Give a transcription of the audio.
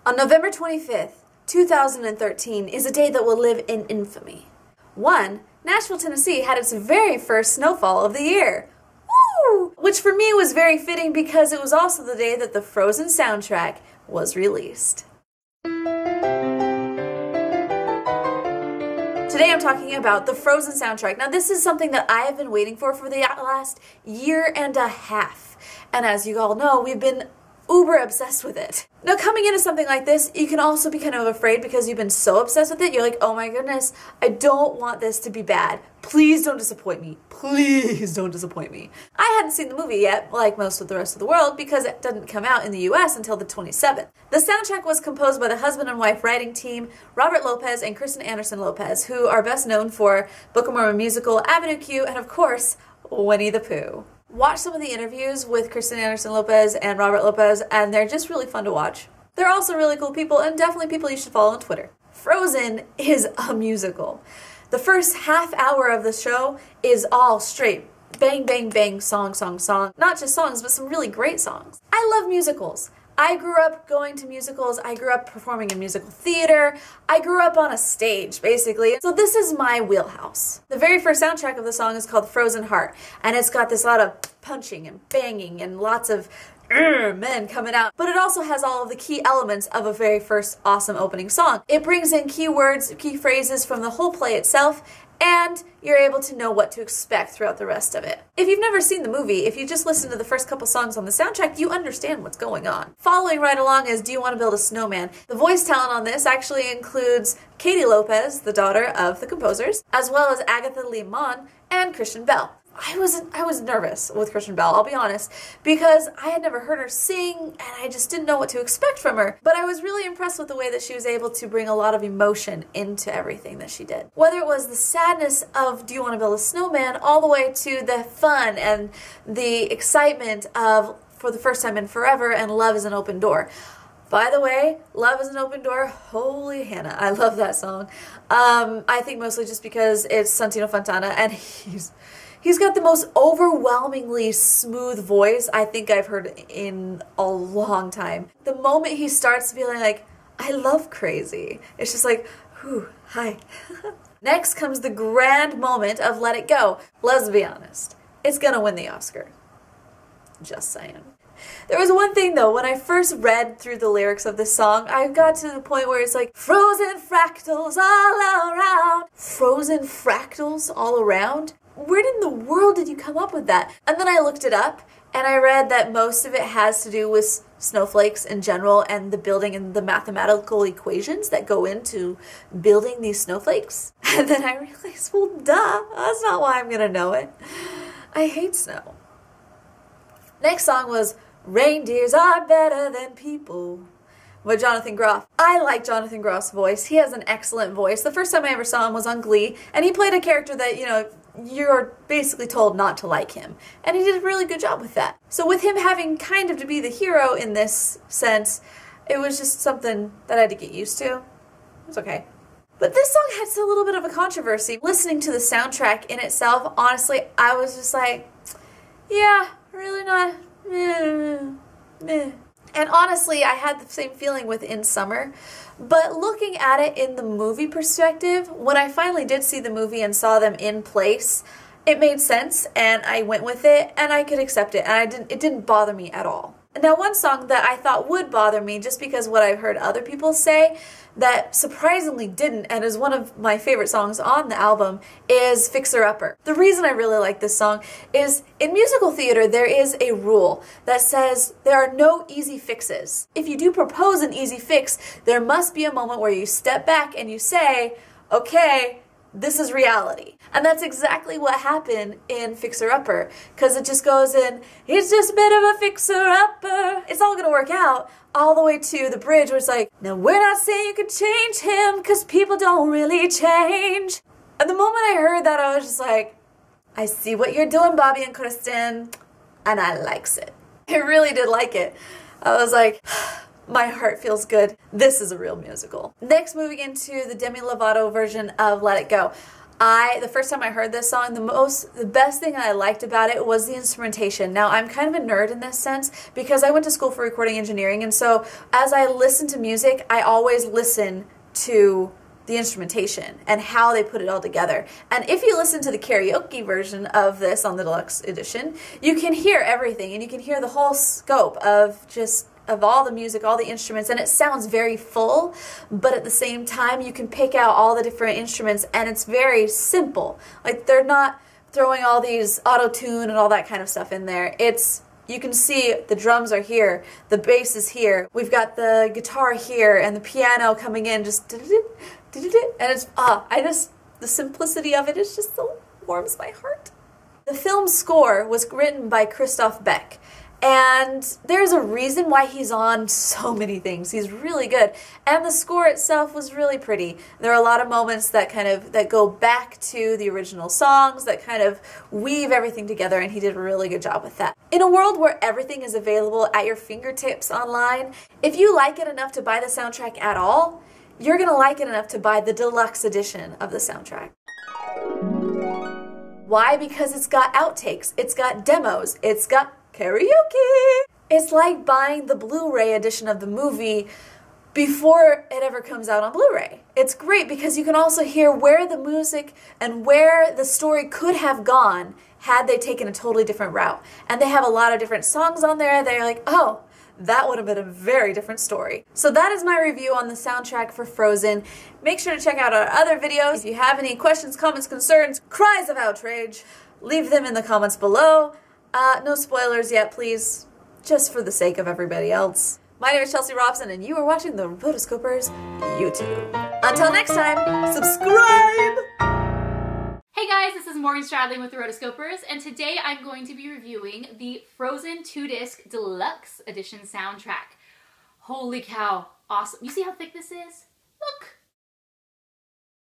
On November 25th, 2013 is a day that will live in infamy. 1. Nashville, Tennessee had its very first snowfall of the year. Woo! Which for me was very fitting because it was also the day that the Frozen soundtrack was released. Today I'm talking about the Frozen soundtrack. Now this is something that I have been waiting for the last year and a half. And as you all know, we've been uber obsessed with it. Now coming into something like this, you can also be kind of afraid because you've been so obsessed with it, you're like, oh my goodness, I don't want this to be bad. Please don't disappoint me. Please don't disappoint me. I hadn't seen the movie yet, like most of the rest of the world, because it didn't come out in the US until the 27th. The soundtrack was composed by the husband and wife writing team, Robert Lopez and Kristen Anderson Lopez, who are best known for Book of Mormon musical, Avenue Q, and of course, Winnie the Pooh. Watch some of the interviews with Kristen Anderson Lopez and Robert Lopez, and they're just really fun to watch. They're also really cool people, and definitely people you should follow on Twitter. Frozen is a musical. The first half hour of the show is all straight bang, bang, bang, song, song, song. Not just songs, but some really great songs. I love musicals. I grew up going to musicals. I grew up performing in musical theater. I grew up on a stage, basically. So this is my wheelhouse. The very first soundtrack of the song is called Frozen Heart, and it's got this lot of punching and banging and lots of men coming out. But it also has all of the key elements of a very first awesome opening song. It brings in key words, key phrases from the whole play itself, and you're able to know what to expect throughout the rest of it. If you've never seen the movie, if you just listen to the first couple songs on the soundtrack, you understand what's going on. Following right along is Do You Want to Build a Snowman? The voice talent on this actually includes Katie Lopez, the daughter of the composers, as well as Agatha Lee-Mon and Christian Bell. I was nervous with Christian Bell, I'll be honest, because I had never heard her sing and I just didn't know what to expect from her. But I was really impressed with the way that she was able to bring a lot of emotion into everything that she did. Whether it was the sadness of Do You Want to Build a Snowman all the way to the fun and the excitement of For the First Time in Forever and Love is an Open Door. By the way, Love is an Open Door, holy Hannah, I love that song. I think mostly just because it's Santino Fontana and he's got the most overwhelmingly smooth voice I think I've heard in a long time. The moment he starts feeling like, I love crazy, it's just like, whew, hi. Next comes the grand moment of Let It Go. Let's be honest, it's gonna win the Oscar. Just saying. There was one thing though, when I first read through the lyrics of this song, I got to the point where it's like, frozen fractals all around. Frozen fractals all around? Where in the world did you come up with that? And then I looked it up and I read that most of it has to do with snowflakes in general and the building and the mathematical equations that go into building these snowflakes. And then I realized, well, duh, that's not why I'm gonna know it. I hate snow. Next song was Reindeers Are Better Than People with Jonathan Groff. I like Jonathan Groff's voice. He has an excellent voice. The first time I ever saw him was on Glee, and he played a character that, you know, you're basically told not to like him. And he did a really good job with that. So with him having kind of to be the hero in this sense, it was just something that I had to get used to. It's okay. But this song has a little bit of a controversy. Listening to the soundtrack in itself, honestly, I was just like, yeah, really not, meh. And honestly, I had the same feeling with In Summer. But looking at it in the movie perspective, when I finally did see the movie and saw them in place, it made sense and I went with it and I could accept it and it didn't bother me at all. Now one song that I thought would bother me just because what I've heard other people say that surprisingly didn't and is one of my favorite songs on the album is Fixer Upper. The reason I really like this song is in musical theater there is a rule that says there are no easy fixes. If you do propose an easy fix, there must be a moment where you step back and you say, okay, this is reality. And that's exactly what happened in Fixer Upper, because it just goes in, he's just a bit of a fixer-upper. It's all gonna work out all the way to the bridge where it's like, now we're not saying you could change him, because people don't really change. And the moment I heard that, I was just like, I see what you're doing, Bobby and Kristen, and I likes it. I really did like it. I was like, my heart feels good. This is a real musical. Next, moving into the Demi Lovato version of Let It Go. The first time I heard this song, the best thing that I liked about it was the instrumentation. Now, I'm kind of a nerd in this sense because I went to school for recording engineering, and so as I listen to music, I always listen to the instrumentation and how they put it all together. And if you listen to the karaoke version of this on the deluxe edition, you can hear everything, and you can hear the whole scope of all the music, all the instruments, and it sounds very full, but at the same time you can pick out all the different instruments, and it's very simple. Like, they're not throwing all these auto-tune and all that kind of stuff in there. You can see the drums are here, the bass is here, we've got the guitar here, and the piano coming in, just and it's, the simplicity of it is just so warms my heart. The film score was written by Christoph Beck, and there's a reason why he's on so many things. He's really good, and the score itself was really pretty. There are a lot of moments that go back to the original songs, that kind of weave everything together, and he did a really good job with that. In a world where everything is available at your fingertips online, if you like it enough to buy the soundtrack at all, you're gonna like it enough to buy the deluxe edition of the soundtrack. Why? Because it's got outtakes, it's got demos, it's got karaoke. It's like buying the Blu-ray edition of the movie before it ever comes out on Blu-ray. It's great because you can also hear where the music and where the story could have gone had they taken a totally different route. And they have a lot of different songs on there that you're like, oh, that would have been a very different story. So that is my review on the soundtrack for Frozen. Make sure to check out our other videos. If you have any questions, comments, concerns, cries of outrage, leave them in the comments below. No spoilers yet, please, just for the sake of everybody else. My name is Chelsea Robson, and you are watching the Rotoscopers YouTube. Until next time, subscribe! Hey guys, this is Morgan Stradling with the Rotoscopers, and today I'm going to be reviewing the Frozen 2-disc Deluxe Edition soundtrack. Holy cow, awesome. You see how thick this is? Look!